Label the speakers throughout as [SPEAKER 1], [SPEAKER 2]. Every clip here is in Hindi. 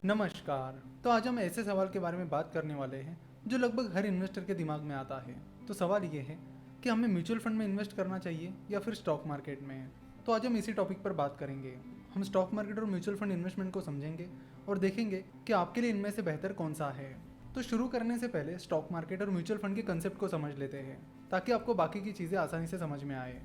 [SPEAKER 1] नमस्कार। तो आज हम ऐसे सवाल के बारे में बात करने वाले हैं जो लगभग हर इन्वेस्टर के दिमाग में आता है। तो सवाल ये है कि हमें म्यूचुअल फंड में इन्वेस्ट करना चाहिए या फिर स्टॉक मार्केट में। तो आज हम इसी टॉपिक पर बात करेंगे। हम स्टॉक मार्केट और म्यूचुअल फंड इन्वेस्टमेंट को समझेंगे और देखेंगे कि आपके लिए इनमें से बेहतर कौन सा है। तो शुरू करने से पहले स्टॉक मार्केट और म्यूचुअल फंड के कंसेप्ट को समझ लेते हैं ताकि आपको बाकी की चीज़ें आसानी से समझ में आए।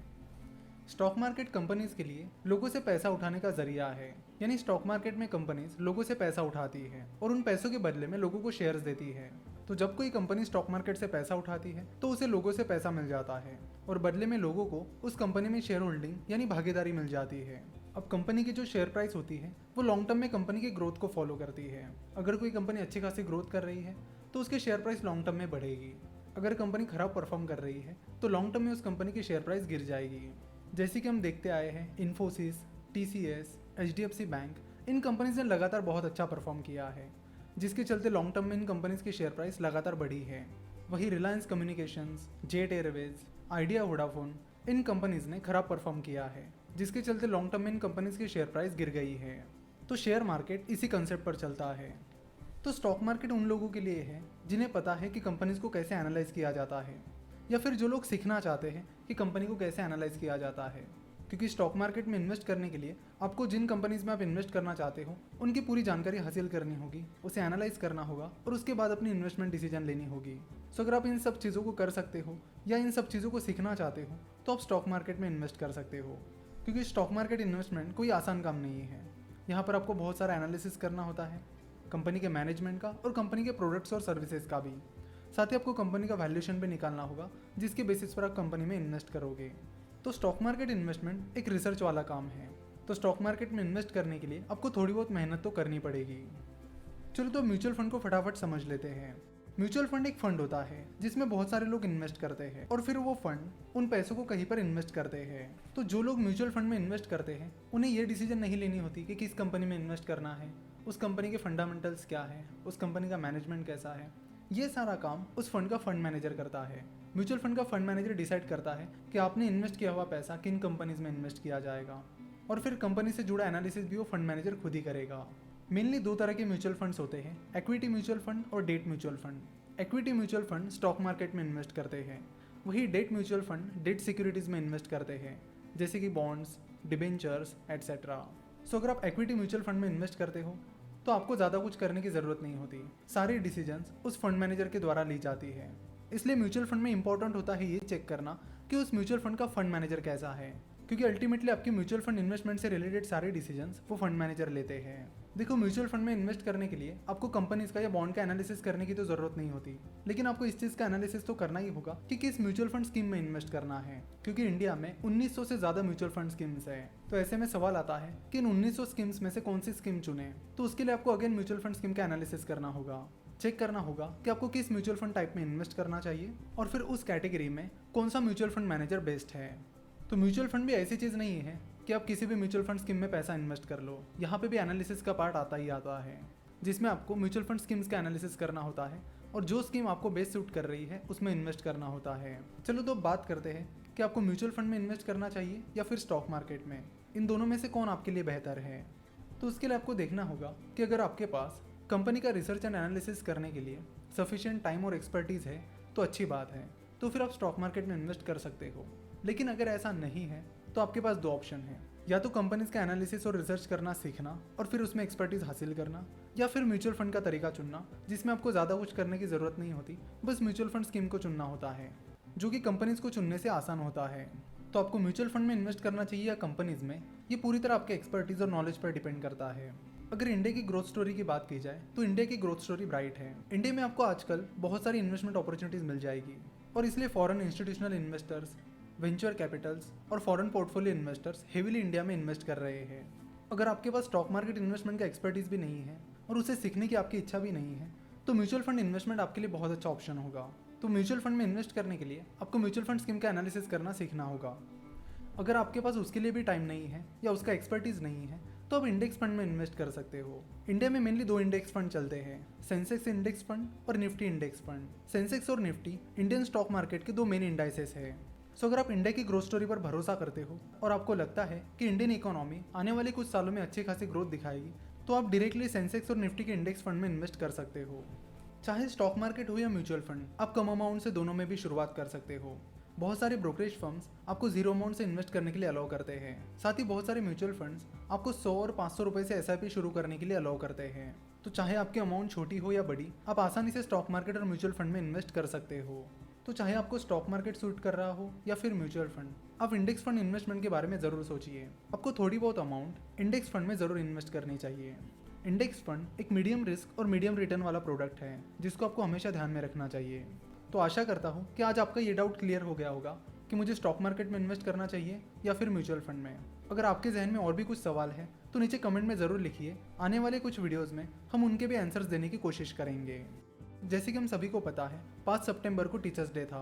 [SPEAKER 1] स्टॉक मार्केट कंपनीज के लिए लोगों से पैसा उठाने का जरिया है। यानी स्टॉक मार्केट में कंपनीज लोगों से पैसा उठाती है और उन पैसों के बदले में लोगों को शेयर्स देती है। तो जब कोई कंपनी स्टॉक मार्केट से पैसा उठाती है तो उसे लोगों से पैसा मिल जाता है और बदले में लोगों को उस कंपनी में शेयर होल्डिंग यानी भागीदारी मिल जाती है। अब कंपनी की जो शेयर प्राइस होती है वो लॉन्ग टर्म में कंपनी की ग्रोथ को फॉलो करती है। अगर कोई कंपनी अच्छी खासी ग्रोथ कर रही है तो उसकी शेयर प्राइस लॉन्ग टर्म में बढ़ेगी। अगर कंपनी खराब परफॉर्म कर रही है तो लॉन्ग टर्म में उस कंपनी की शेयर प्राइस गिर जाएगी। जैसे कि हम देखते आए हैं इन्फोसिस, TCS, HDFC बैंक, इन कंपनीज ने लगातार बहुत अच्छा परफॉर्म किया है जिसके चलते लॉन्ग टर्म में इन कंपनीज की शेयर प्राइस लगातार बढ़ी है। वही रिलायंस कम्युनिकेशंस, जेट एयरवेज, आइडिया, वोडाफोन, इन कंपनीज ने खराब परफॉर्म किया है जिसके चलते लॉन्ग टर्म में इन कंपनीज की शेयर प्राइस गिर गई है। तो शेयर मार्केट इसी कंसेप्ट पर चलता है। तो स्टॉक मार्केट उन लोगों के लिए है जिन्हें पता है कि कंपनीज को कैसे एनालाइज किया जाता है या फिर जो लोग सीखना चाहते हैं कि कंपनी को कैसे एनालाइज किया जाता है। क्योंकि स्टॉक मार्केट में इन्वेस्ट करने के लिए आपको जिन कंपनीज में आप इन्वेस्ट करना चाहते हो उनकी पूरी जानकारी हासिल करनी होगी, उसे एनालाइज करना होगा और उसके बाद अपनी इन्वेस्टमेंट डिसीजन लेनी होगी। सो अगर आप इन सब चीज़ों को कर सकते हो या इन सब चीज़ों को सीखना चाहते हो तो आप स्टॉक मार्केट में इन्वेस्ट कर सकते हो। क्योंकि स्टॉक मार्केट इन्वेस्टमेंट कोई आसान काम नहीं है। यहाँ पर आपको बहुत सारा एनालिसिस करना होता है, कंपनी के मैनेजमेंट का और कंपनी के प्रोडक्ट्स और सर्विसेज का भी। साथ ही आपको कंपनी का वैल्यूएशन भी निकालना होगा जिसके बेसिस पर आप कंपनी में इन्वेस्ट करोगे। तो स्टॉक मार्केट इन्वेस्टमेंट एक रिसर्च वाला काम है। तो स्टॉक मार्केट में इन्वेस्ट करने के लिए आपको थोड़ी बहुत मेहनत तो करनी पड़ेगी। चलो तो म्यूचुअल फंड को फटाफट समझ लेते हैं। म्यूचुअल फंड एक फंड होता है जिसमें बहुत सारे लोग इन्वेस्ट करते हैं और फिर वो फंड उन पैसों को कहीं पर इन्वेस्ट करते हैं। तो जो लोग म्यूचुअल फंड में इन्वेस्ट करते हैं उन्हें ये डिसीजन नहीं लेनी होती कि किस कंपनी में इन्वेस्ट करना है, उस कंपनी के फंडामेंटल्स क्या है, उस कंपनी का मैनेजमेंट कैसा है। ये सारा काम उस फंड का फंड मैनेजर करता है। म्यूचुअल फंड का फंड मैनेजर डिसाइड करता है कि आपने इन्वेस्ट किया हुआ पैसा किन कंपनीज में इन्वेस्ट किया जाएगा और फिर कंपनी से जुड़ा एनालिसिस भी वो फंड मैनेजर खुद ही करेगा। मेनली दो तरह के म्यूचुअल फंड्स होते हैं, इक्विटी म्यूचुअल फंड और debt mutual fund. Equity mutual fund stock market में इन्वेस्ट करते हैं, वही debt mutual fund debt securities में इन्वेस्ट करते हैं जैसे कि बॉन्ड्स, डिबेंचर्स एटसेट्रा। सो अगर आप इक्विटी म्यूचुअल फंड में इन्वेस्ट करते हो तो आपको ज़्यादा कुछ करने की ज़रूरत नहीं होती, सारी डिसीजंस उस फंड मैनेजर के द्वारा ली जाती है। इसलिए म्यूचुअल फंड में इंपॉर्टेंट होता है ये चेक करना कि उस म्यूचुअल फंड का फंड मैनेजर कैसा है, क्योंकि अल्टीमेटली आपकी म्यूचुअल फंड इन्वेस्टमेंट से रिलेटेड सारे डिसीजंस वो फंड मैनेजर लेते हैं। देखो, म्यूचुअल फंड में इन्वेस्ट करने के लिए आपको कंपनीज का या बॉन्ड का एनालिसिस करने की तो जरूरत नहीं होती, लेकिन आपको इस चीज का एनालिसिस तो करना ही होगा कि किस म्यूचुअल फंड स्कीम में इन्वेस्ट करना है, क्योंकि इंडिया में 1900 से ज्यादा म्यूचुअल फंड स्कीम्स है। तो ऐसे में सवाल आता है कि इन 1900 स्कीम्स में से कौन सी स्कीम चुने। तो उसके लिए आपको अगेन म्यूचुअल फंड स्कीम का एनालिसिस करना होगा, चेक करना होगा कि आपको किस म्यूचुअल फंड टाइप में इन्वेस्ट करना चाहिए और फिर उस कैटेगरी में कौन सा म्यूचुअल फंड मैनेजर बेस्ट है। तो म्यूचुअल फंड भी ऐसी चीज़ नहीं है कि आप किसी भी म्यूचुअल फंड स्कीम में पैसा इन्वेस्ट कर लो। यहाँ पे भी एनालिसिस का पार्ट आता ही आता है जिसमें आपको म्यूचुअल फंड स्कीम्स का एनालिसिस करना होता है और जो स्कीम आपको बेस्ट सूट कर रही है उसमें इन्वेस्ट करना होता है। चलो तो बात करते हैं कि आपको म्यूचुअल फंड में इन्वेस्ट करना चाहिए या फिर स्टॉक मार्केट में, इन दोनों में से कौन आपके लिए बेहतर है। तो उसके लिए आपको देखना होगा कि अगर आपके पास कंपनी का रिसर्च एंड एनालिसिस करने के लिए सफिशिएंट टाइम और एक्सपर्टीज़ है तो अच्छी बात है, तो फिर आप स्टॉक मार्केट में इन्वेस्ट कर सकते हो। लेकिन अगर ऐसा नहीं है तो आपके पास दो ऑप्शन है, या तो कंपनीज का एनालिसिस और रिसर्च करना सीखना और फिर उसमें एक्सपर्टीज हासिल करना, या फिर म्यूचुअल फंड का तरीका चुनना जिसमें आपको ज़्यादा कुछ करने की ज़रूरत नहीं होती, बस म्यूचुअल फंड स्कीम को चुनना होता है जो कि कंपनीज को चुनने से आसान होता है। तो आपको म्यूचुअल फंड में इन्वेस्ट करना चाहिए या कंपनीज में, ये पूरी तरह आपके एक्सपर्टीज और नॉलेज पर डिपेंड करता है। अगर इंडिया की ग्रोथ स्टोरी की बात की जाए तो इंडिया की ग्रोथ स्टोरी ब्राइट है। इंडिया में आपको आजकल बहुत सारी इन्वेस्टमेंट अपॉर्चुनिटीज मिल जाएगी और इसलिए foreign institutional investors, venture capitals और foreign portfolio investors heavily India में इन्वेस्ट कर रहे हैं। अगर आपके पास स्टॉक मार्केट इन्वेस्टमेंट का एक्सपर्टीज भी नहीं है और उसे सीखने की आपकी इच्छा भी नहीं है तो म्यूचुअल फंड इन्वेस्टमेंट आपके लिए बहुत अच्छा ऑप्शन होगा। तो म्यूचुअल फंड में इन्वेस्ट करने के लिए आपको म्यूचुअल फंड स्कीम का एनालिसिस करना सीखना होगा। अगर आपके पास उसके लिए भी टाइम नहीं है या उसका एक्सपर्टीज नहीं है तो आप इंडेक्स फंड में इन्वेस्ट कर सकते हो। इंडिया में मेनली दो इंडेक्स फंड चलते हैं, सेंसेक्स इंडेक्स फंड और निफ्टी इंडेक्स फंड। सेंसेक्स और निफ्टी इंडियन स्टॉक मार्केट के दो मेन इंडाइसेस है। सो अगर आप इंडिया की ग्रोथ स्टोरी पर भरोसा करते हो और आपको लगता है कि इंडियन इकोनॉमी आने वाले कुछ सालों में अच्छी खासी ग्रोथ दिखाएगी तो आप डायरेक्टली सेंसेक्स और निफ्टी के इंडेक्स फंड में इन्वेस्ट कर सकते हो। चाहे स्टॉक मार्केट हो या म्यूचुअल फंड, आप कम अमाउंट से दोनों में भी शुरुआत कर सकते हो। बहुत सारे ब्रोकरेज फर्म्स आपको जीरो अमाउंट से इन्वेस्ट करने के लिए अलाउ करते हैं। साथ ही बहुत सारे म्यूचुअल फंड्स आपको 100 और 500 रुपए से एसआईपी शुरू करने के लिए अलाउ करते हैं। तो चाहे आपकी अमाउंट छोटी हो या बड़ी, आप आसानी से स्टॉक मार्केट और म्यूचुअल फंड में इन्वेस्ट कर सकते हो। तो चाहे आपको स्टॉक मार्केट सूट कर रहा हो या फिर म्यूचुअल फंड, आप इंडेक्स फंड इन्वेस्टमेंट के बारे में ज़रूर सोचिए। आपको थोड़ी बहुत अमाउंट इंडेक्स फंड में ज़रूर इन्वेस्ट करनी चाहिए। इंडेक्स फंड एक मीडियम रिस्क और मीडियम रिटर्न वाला प्रोडक्ट है जिसको आपको हमेशा ध्यान में रखना चाहिए। तो आशा करता हूँ कि आज आपका ये डाउट क्लियर हो गया होगा कि मुझे स्टॉक मार्केट में इन्वेस्ट करना चाहिए या फिर म्यूचुअल फंड में। अगर आपके जहन में और भी कुछ सवाल है तो नीचे कमेंट में ज़रूर लिखिए। आने वाले कुछ वीडियोज़ में हम उनके भी आंसर्स देने की कोशिश करेंगे। जैसे कि हम सभी को पता है, 5 सितंबर को टीचर्स डे था।